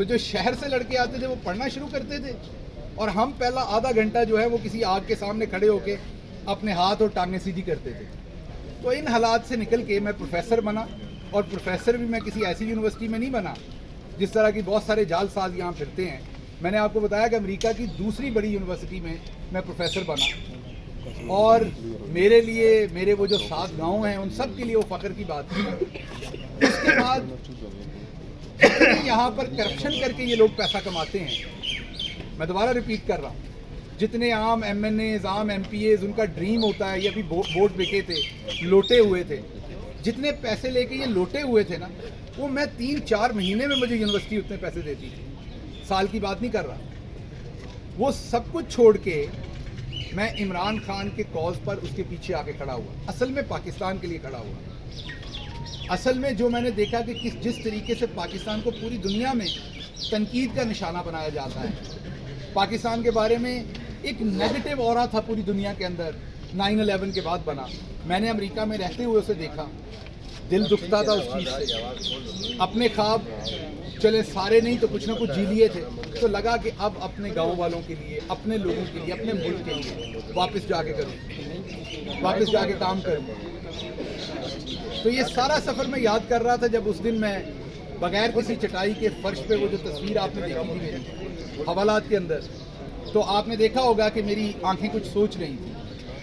تو جو شہر سے لڑکے آتے تھے وہ پڑھنا شروع کرتے تھے اور ہم پہلا آدھا گھنٹہ جو ہے وہ کسی آگ کے سامنے کھڑے ہو کے اپنے ہاتھ اور ٹانگیں سیدھی کرتے تھے. تو ان حالات سے نکل کے میں پروفیسر بنا, اور پروفیسر بھی میں کسی ایسی یونیورسٹی میں نہیں بنا جس طرح کی بہت سارے جال ساز یہاں پھرتے ہیں. میں نے آپ کو بتایا کہ امریکہ کی دوسری بڑی یونیورسٹی میں پروفیسر بنا, اور میرے لیے میرے وہ جو 7 گاؤں ہیں ان سب کے لیے وہ فخر کی بات ہے. اس کے بعد یہاں پر کرپشن کر کے یہ لوگ پیسہ کماتے ہیں, میں دوبارہ ریپیٹ کر رہا ہوں, جتنے عام ایم این ایز, عام ایم پی ایز, ان کا ڈریم ہوتا ہے, یہ ابھی ووٹ بکے تھے, لوٹے ہوئے تھے, جتنے پیسے لے کے یہ لوٹے ہوئے تھے نا, وہ میں 3-4 مہینے میں مجھے یونیورسٹی اتنے پیسے دیتی تھی, سال کی بات نہیں کر رہا. وہ سب کچھ چھوڑ کے میں عمران خان کے کاز پر اس کے پیچھے آ کے کھڑا ہوا, اصل میں پاکستان کے لیے کھڑا ہوا. اصل میں جو میں نے دیکھا کہ جس طریقے سے پاکستان کو پوری دنیا میں تنقید کا نشانہ بنایا جاتا ہے, پاکستان کے بارے میں ایک نیگیٹو اورا تھا پوری دنیا کے اندر, 9/11 کے بعد بنا. میں نے امریکہ میں رہتے ہوئے اسے دیکھا, دل دکھتا تھا اس چیز سے. اپنے خواب چلے سارے نہیں تو کچھ نہ کچھ جی لیے تھے, تو لگا کہ اب اپنے گاؤں والوں کے لیے, اپنے لوگوں کے لیے, اپنے ملک کے لیے واپس جا کے کروں, واپس جا کے کام کروں. تو یہ سارا سفر میں یاد کر رہا تھا جب اس دن میں بغیر کسی چٹائی کے فرش پہ وہ جو تصویر آپ نے دیکھی تھی میری حوالات کے اندر, تو آپ نے دیکھا ہوگا کہ میری آنکھیں کچھ سوچ رہی تھیں.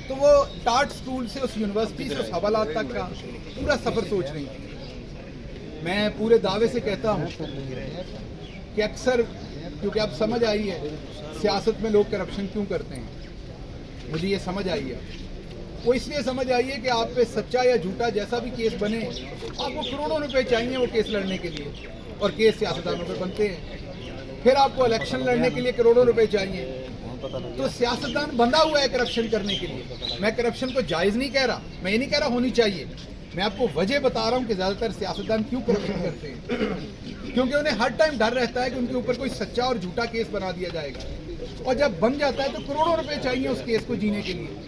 تو وہ ٹارٹ اسکول سے, اس یونیورسٹی سے اس حوالات تک کا پورا سفر سوچ رہی تھی. میں پورے دعوے سے کہتا ہوں کہ اکثر, کیونکہ اب سمجھ آئی ہے سیاست میں لوگ کرپشن کیوں کرتے ہیں, مجھے یہ سمجھ آئی ہے. وہ اس لیے سمجھ آئی ہے کہ آپ پہ سچا یا جھوٹا جیسا بھی کیس بنے, آپ کو کروڑوں روپے چاہیے وہ کیس لڑنے کے لیے, اور کیس سیاستدانوں پہ بنتے ہیں. پھر آپ کو الیکشن لڑنے کے لیے کروڑوں روپے چاہیے. تو سیاستدان بندھا ہوا ہے کرپشن کرنے کے لیے. میں کرپشن کو جائز نہیں کہہ رہا, میں یہ نہیں کہہ رہا ہونی چاہیے, میں آپ کو وجہ بتا رہا ہوں کہ زیادہ تر سیاستدان کیوں کرپشن کرتے ہیں. کیونکہ انہیں ہر ٹائم ڈر رہتا ہے کہ ان کے اوپر کوئی سچا اور جھوٹا کیس بنا دیا جائے گا, اور جب بن جاتا ہے تو کروڑوں روپے چاہیے اس کیس کو جینے کے لیے.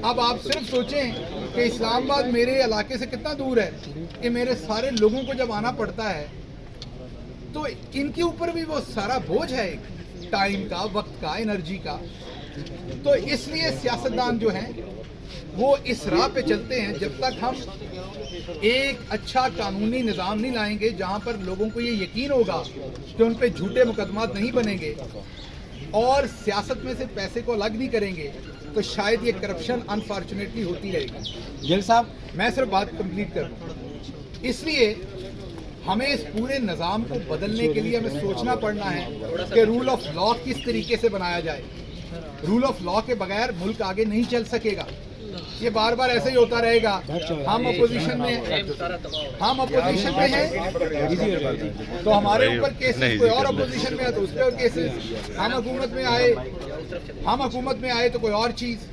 اب آپ صرف سوچیں کہ اسلام آباد میرے علاقے سے کتنا دور ہے, کہ میرے سارے لوگوں کو جب آنا پڑتا ہے تو ان کے اوپر بھی وہ سارا بوجھ ہے, ٹائم کا, وقت کا, انرجی کا. تو اس لیے سیاستدان جو ہیں وہ اس راہ پہ چلتے ہیں جب تک ہم ایک اچھا قانونی نظام نہیں لائیں گے جہاں پر لوگوں کو یہ یقین ہوگا کہ ان پہ جھوٹے مقدمات نہیں بنیں گے, اور سیاست میں سے پیسے کو الگ نہیں کریں گے, تو شاید یہ کرپشن انفارچونیٹلی ہوتی رہے گی. جیل صاحب, میں صرف بات کمپلیٹ کر دوں. اس لیے ہمیں اس پورے نظام کو بدلنے کے لیے ہمیں سوچنا پڑنا ہے کہ رول آف لا کس طریقے سے بنایا جائے. رول آف لا کے بغیر ملک آگے نہیں چل سکے گا. یہ بار بار ایسے ہی ہوتا رہے گا. ہم اپوزیشن میں ہیں تو ہمارے اوپر کیسز, کوئی اور اپوزیشن میں ہے تو اس پہ کیسز, ہم حکومت میں آئے تو کوئی اور چیز.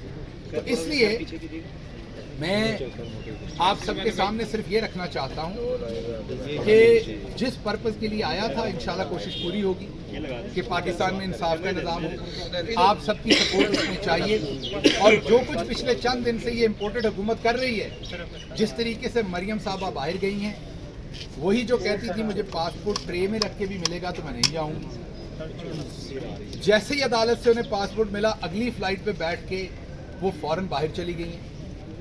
تو اس لیے میں آپ سب کے سامنے صرف یہ رکھنا چاہتا ہوں کہ جس پرپز کے لیے آیا تھا انشاءاللہ کوشش پوری ہوگی کہ پاکستان میں انصاف کا نظام ہو. آپ سب کی سپورٹ اس میں چاہیے, اور جو کچھ پچھلے چند دن سے یہ امپورٹڈ حکومت کر رہی ہے, جس طریقے سے مریم صاحبہ باہر گئی ہیں, وہی جو کہتی تھی مجھے پاسپورٹ ٹرے میں رکھ کے بھی ملے گا تو میں نہیں جاؤں گا, جیسے ہی عدالت سے انہیں پاسپورٹ ملا اگلی فلائٹ پہ بیٹھ کے وہ فوراً باہر چلی گئی ہیں.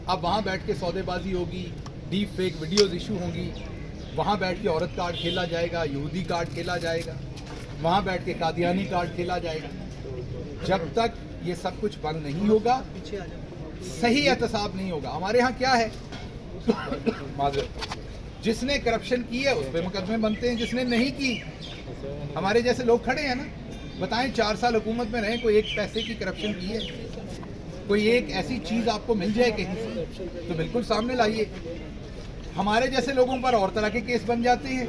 اب وہاں بیٹھ کے سودے بازی ہوگی, ڈیپ فیک ویڈیوز ایشو ہوں گی, وہاں بیٹھ کے عورت کارڈ کھیلا جائے گا, یہودی کارڈ کھیلا جائے گا, وہاں بیٹھ کے قادیانی کارڈ کھیلا جائے گا. جب تک یہ سب کچھ بند نہیں ہوگا, صحیح احتساب نہیں ہوگا. ہمارے ہاں کیا ہے, جس نے کرپشن کی ہے اس پہ مقدمے بنتے ہیں, جس نے نہیں کی, ہمارے جیسے لوگ کھڑے ہیں نا, بتائیں 4 سال حکومت میں رہیں, کوئی ایک پیسے کی کرپشن کی ہے, کوئی ایک ایسی چیز آپ کو مل جائے کہیں سے تو بالکل سامنے لائیے. ہمارے جیسے لوگوں پر اور طرح کے کیس بن جاتے ہیں,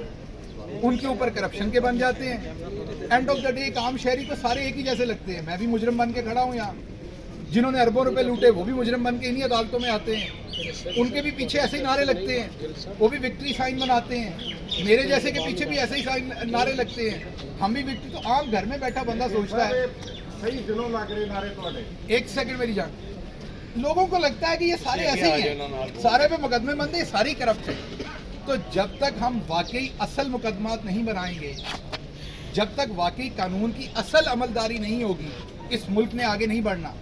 ان کے اوپر کرپشن کے بن جاتے ہیں. اینڈ آف دا ڈے ایک عام شہری کو سارے ایک ہی جیسے لگتے ہیں. میں بھی مجرم بن کے کھڑا ہوں یہاں, جنہوں نے اربوں روپے لوٹے وہ بھی مجرم بن کے انہی عدالتوں میں آتے ہیں, ان کے بھی پیچھے ایسے ہی نعرے لگتے ہیں, وہ بھی وکٹری سائن بناتے ہیں. میرے جیسے کے پیچھے بھی ایسے ہی نعرے لگتے ہیں, ہم بھی وکٹری. تو عام گھر میں بیٹھا بندہ سوچتا ہے, ایک سیکنڈ میری جان, لوگوں کو لگتا ہے کہ یہ سارے ایسے ہی ہیں, سارے پہ مقدمے بندے, یہ ساری کرپٹ ہے. تو جب تک ہم واقعی اصل مقدمات نہیں بنائیں گے جب تک واقعی قانون کی اصل عملداری نہیں ہوگی اس ملک نے آگے نہیں بڑھنا.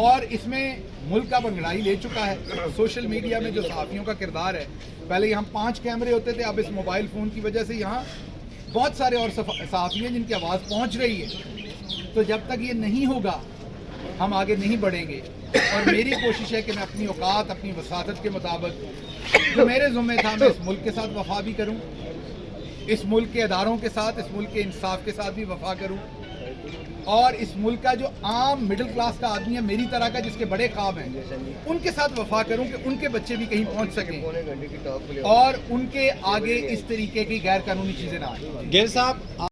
اور اس میں ملک اب انگڑائی لے چکا ہے. سوشل میڈیا میں جو صحافیوں کا کردار ہے, پہلے یہاں 5 کیمرے ہوتے تھے, اب اس موبائل فون کی وجہ سے یہاں بہت سارے اور صحافی ہیں جن کی آواز پہنچ رہی ہے. تو جب تک یہ نہیں ہوگا ہم آگے نہیں بڑھیں گے. اور میری کوشش ہے کہ میں اپنی اوقات, اپنی وساطت کے مطابق جو میرے ذمہ تھا میں اس ملک کے ساتھ وفا بھی کروں, اس ملک کے اداروں کے ساتھ, اس ملک کے انصاف کے ساتھ بھی وفا کروں, اور اس ملک کا جو عام مڈل کلاس کا آدمی ہے میری طرح کا جس کے بڑے خواب ہیں ان کے ساتھ وفا کروں کہ ان کے بچے بھی کہیں پہنچ سکیں اور ان کے آگے اس طریقے کی غیر قانونی چیزیں نہ آئیں. گیل صاحب